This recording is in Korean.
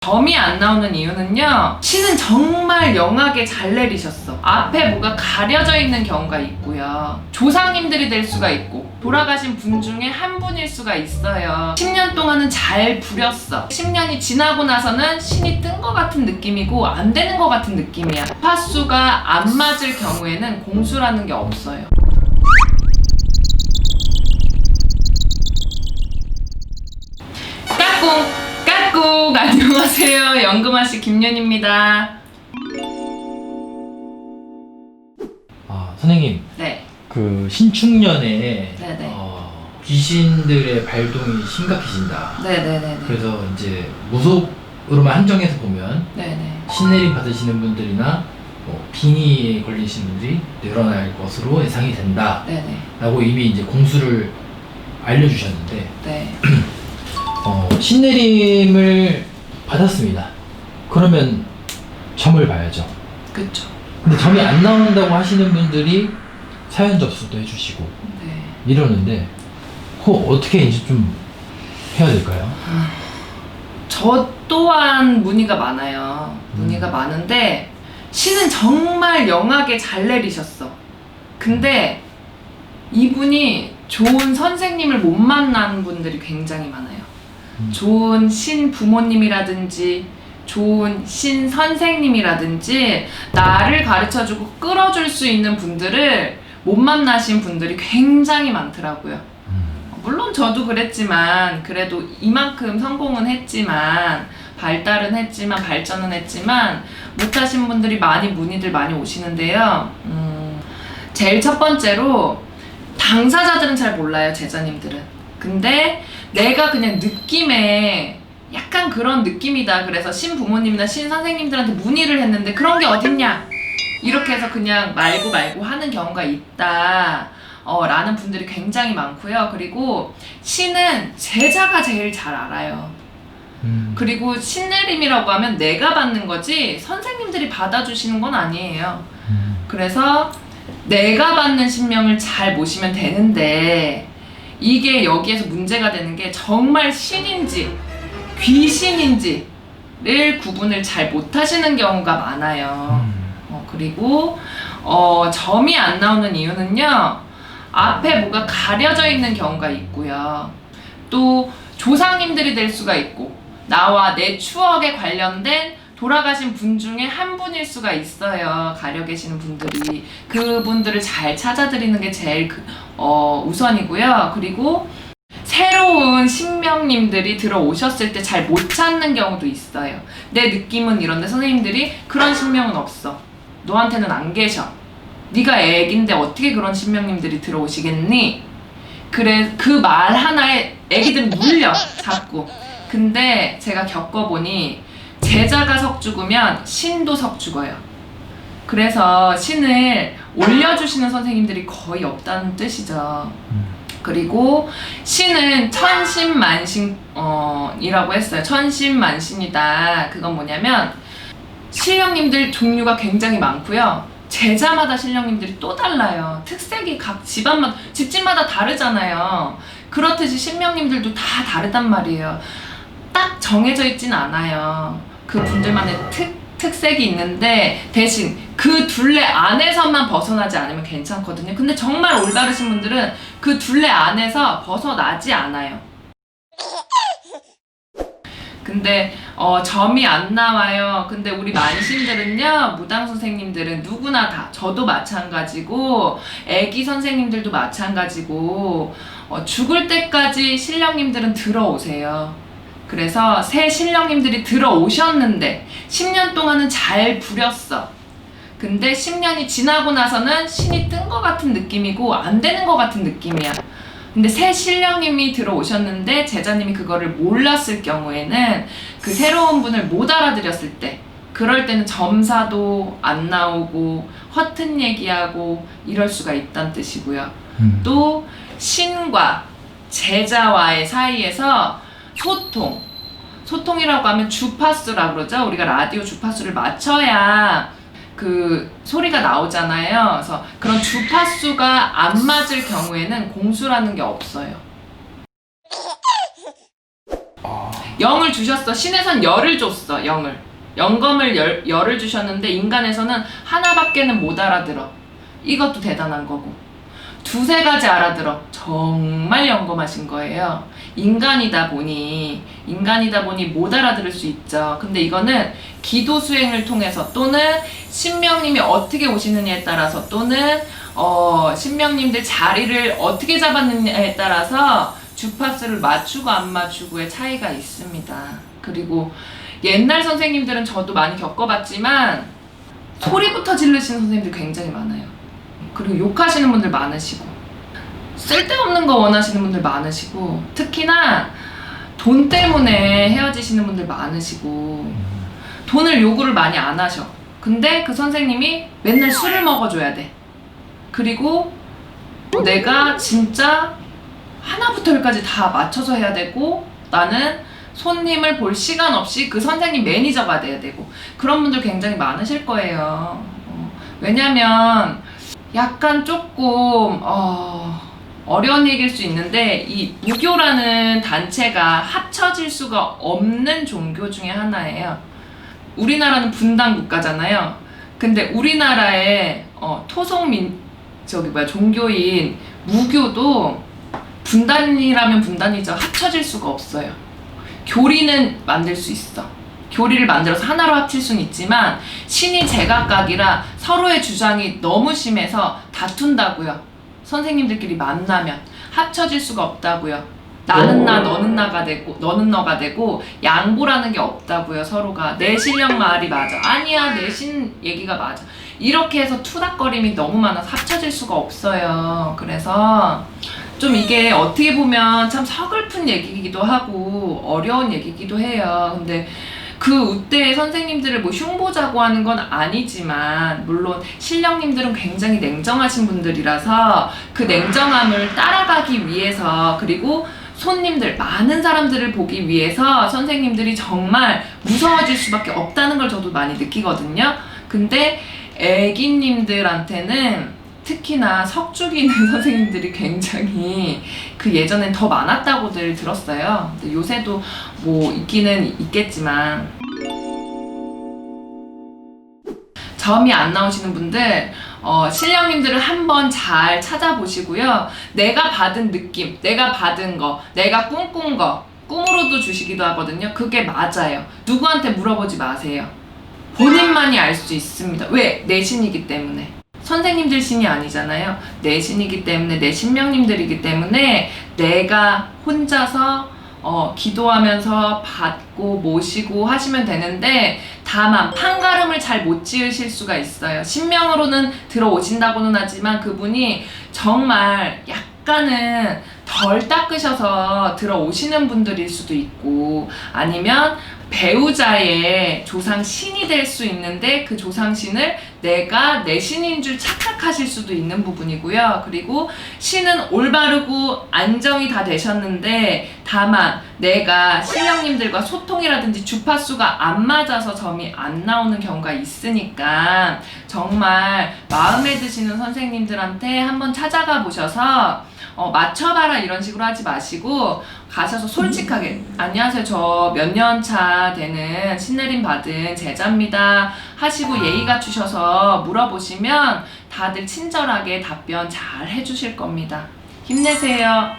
점이 안 나오는 이유는요, 신은 정말 영하게 잘 내리셨어. 앞에 뭐가 가려져 있는 경우가 있고요, 조상님들이 될 수가 있고 돌아가신 분 중에 한 분일 수가 있어요. 10년 동안은 잘 부렸어. 10년이 지나고 나서는 신이 뜬 것 같은 느낌이고 안 되는 것 같은 느낌이야. 주파수가 안 맞을 경우에는 공수라는 게 없어요. 까꿍 안녕하세요, 연금아씨 김윤입니다. 선생님, 네. 그 신축년에 네네. 귀신들의 발동이 심각해진다. 네네네. 그래서 이제 무속으로만 한정해서 보면 네네. 신내림 받으시는 분들이나 빙의에 걸리시는 분들이 늘어날 것으로 예상이 된다. 네네. 라고 이미 이제 공수를 알려주셨는데, 네. 신내림을 받았습니다. 그러면 점을 봐야죠. 그쵸. 근데 점이 안 나온다고 하시는 분들이 사연 접수도 해주시고 네. 이러는데, 그거 어떻게 이제 좀 해야 될까요? 저 또한 문의가 많아요. 문의가 많은데 신은 정말 영하게 잘 내리셨어. 근데 이분이 좋은 선생님을 못 만난 분들이 굉장히 많아요. 좋은 신 부모님이라든지 좋은 신 선생님이라든지 나를 가르쳐주고 끌어줄 수 있는 분들을 못 만나신 분들이 굉장히 많더라고요. 물론 저도 그랬지만, 그래도 이만큼 성공은 했지만, 발달은 했지만, 발전은 했지만 못하신 분들이 문의들 많이 오시는데요. 제일 첫 번째로 당사자들은 잘 몰라요, 제자님들은. 근데 내가 그냥 느낌에 약간 그런 느낌이다, 그래서 신 부모님이나 신 선생님들한테 문의를 했는데 그런 게 어딨냐 이렇게 해서 그냥 말고 하는 경우가 있다 라는 분들이 굉장히 많고요. 그리고 신은 제자가 제일 잘 알아요. 그리고 신내림이라고 하면 내가 받는 거지 선생님들이 받아주시는 건 아니에요. 그래서 내가 받는 신명을 잘 모시면 되는데, 이게 여기에서 문제가 되는 게 정말 신인지 귀신인지를 구분을 잘 못하시는 경우가 많아요. 그리고 점이 안 나오는 이유는요, 앞에 뭐가 가려져 있는 경우가 있고요, 또 조상님들이 될 수가 있고 나와 내 추억에 관련된 돌아가신 분 중에 한 분일 수가 있어요. 가려 계시는 분들이. 그분들을 잘 찾아드리는 게 제일 우선이고요. 그리고 새로운 신명님들이 들어오셨을 때 잘 못 찾는 경우도 있어요. 내 느낌은 이런데 선생님들이 그런 신명은 없어, 너한테는 안 계셔, 네가 애긴데 어떻게 그런 신명님들이 들어오시겠니? 그래, 그 말 하나에 애기들은 물려 자꾸. 근데 제가 겪어보니 제자가 석 죽으면 신도 석 죽어요. 그래서 신을 올려주시는 선생님들이 거의 없다는 뜻이죠. 그리고 신은 천신만신이라고 했어요. 천신만신이다. 그건 뭐냐면 신령님들 종류가 굉장히 많고요, 제자마다 신령님들이 또 달라요. 특색이 각 집집마다 다르잖아요. 그렇듯이 신명님들도 다 다르단 말이에요. 딱 정해져 있진 않아요. 그 분들만의 특색이 있는데, 대신 그 둘레 안에서만 벗어나지 않으면 괜찮거든요. 근데 정말 올바르신 분들은 그 둘레 안에서 벗어나지 않아요. 근데 점이 안 나와요. 근데 우리 만신들은요, 무당 선생님들은 누구나 다, 저도 마찬가지고 애기 선생님들도 마찬가지고 죽을 때까지 신령님들은 들어오세요. 그래서 새 신령님들이 들어오셨는데 10년 동안은 잘 부렸어. 근데 10년이 지나고 나서는 신이 뜬 것 같은 느낌이고 안 되는 것 같은 느낌이야. 근데 새 신령님이 들어오셨는데 제자님이 그거를 몰랐을 경우에는, 그 새로운 분을 못 알아들였을 때, 그럴 때는 점사도 안 나오고 허튼 얘기하고 이럴 수가 있다는 뜻이고요. 또 신과 제자와의 사이에서 소통이라고 하면 주파수라고 그러죠. 우리가 라디오 주파수를 맞춰야 그 소리가 나오잖아요. 그래서 그런 주파수가 안 맞을 경우에는 공수라는 게 없어요. 영을 주셨어. 신에선 열을 줬어. 영검을 열을 주셨는데 인간에서는 하나밖에는 못 알아들어. 이것도 대단한 거고. 두세 가지 알아들어. 정말 영검하신 거예요. 인간이다 보니 못 알아들을 수 있죠. 근데 이거는 기도 수행을 통해서 또는 신명님이 어떻게 오시느냐에 따라서 또는 신명님들 자리를 어떻게 잡았느냐에 따라서 주파수를 맞추고 안 맞추고의 차이가 있습니다. 그리고 옛날 선생님들은 저도 많이 겪어봤지만 소리부터 지르시는 선생님들 굉장히 많아요. 그리고 욕하시는 분들 많으시고 쓸데없는 거 원하시는 분들 많으시고 특히나 돈 때문에 헤어지시는 분들 많으시고 돈을 요구를 많이 안 하셔. 근데 그 선생님이 맨날 술을 먹어줘야 돼. 그리고 내가 진짜 하나부터 열까지 다 맞춰서 해야 되고 나는 손님을 볼 시간 없이 그 선생님 매니저가 돼야 되고 그런 분들 굉장히 많으실 거예요. 왜냐면 약간 조금 어려운 얘기일 수 있는데 이 무교라는 단체가 합쳐질 수가 없는 종교 중에 하나예요. 우리나라는 분단 국가잖아요. 근데 우리나라의 종교인 무교도 분단이라면 분단이죠. 합쳐질 수가 없어요. 교리는 만들 수 있어. 교리를 만들어서 하나로 합칠 수는 있지만 신이 제각각이라 서로의 주장이 너무 심해서 다툰다고요. 선생님들끼리 만나면 합쳐질 수가 없다고요. 나는 나, 너는 나가 되고 너는 너가 되고 양보라는 게 없다고요. 서로가 내 실력 말이 맞아. 아니야, 내 신 얘기가 맞아. 이렇게 해서 투닥거림이 너무 많아서 합쳐질 수가 없어요. 그래서 좀 이게 어떻게 보면 참 서글픈 얘기이기도 하고 어려운 얘기이기도 해요. 근데 그 우때의 선생님들을 뭐 흉보자고 하는 건 아니지만 물론 신령님들은 굉장히 냉정하신 분들이라서 그 냉정함을 따라가기 위해서 그리고 손님들, 많은 사람들을 보기 위해서 선생님들이 정말 무서워질 수밖에 없다는 걸 저도 많이 느끼거든요. 근데 애기님들한테는 특히나 석죽이는 선생님들이 굉장히 그 예전엔 더 많았다고들 들었어요. 근데 요새도 뭐 있기는 있겠지만 점이 안 나오시는 분들 신령님들을 한번 잘 찾아보시고요. 내가 받은 느낌, 내가 받은 거, 내가 꿈꾼 거 꿈으로도 주시기도 하거든요. 그게 맞아요. 누구한테 물어보지 마세요. 본인만이 알 수 있습니다. 왜? 내 신이기 때문에. 선생님들 신이 아니잖아요. 내 신이기 때문에, 내 신명님들이기 때문에 내가 혼자서 기도하면서 받고 모시고 하시면 되는데 다만 판가름을 잘 못 지으실 수가 있어요. 신명으로는 들어오신다고는 하지만 그분이 정말 약간은 덜 닦으셔서 들어오시는 분들일 수도 있고 아니면 배우자의 조상 신이 될 수 있는데 그 조상 신을 내가 내 신인 줄 착각하실 수도 있는 부분이고요. 그리고 신은 올바르고 안정이 다 되셨는데 다만 내가 신령님들과 소통이라든지 주파수가 안 맞아서 점이 안 나오는 경우가 있으니까 정말 마음에 드시는 선생님들한테 한번 찾아가 보셔서 맞춰봐라 이런 식으로 하지 마시고 가셔서 솔직하게 안녕하세요, 저 몇 년 차 되는 신내림 받은 제자입니다 하시고 예의 갖추셔서 물어보시면 다들 친절하게 답변 잘 해주실 겁니다. 힘내세요.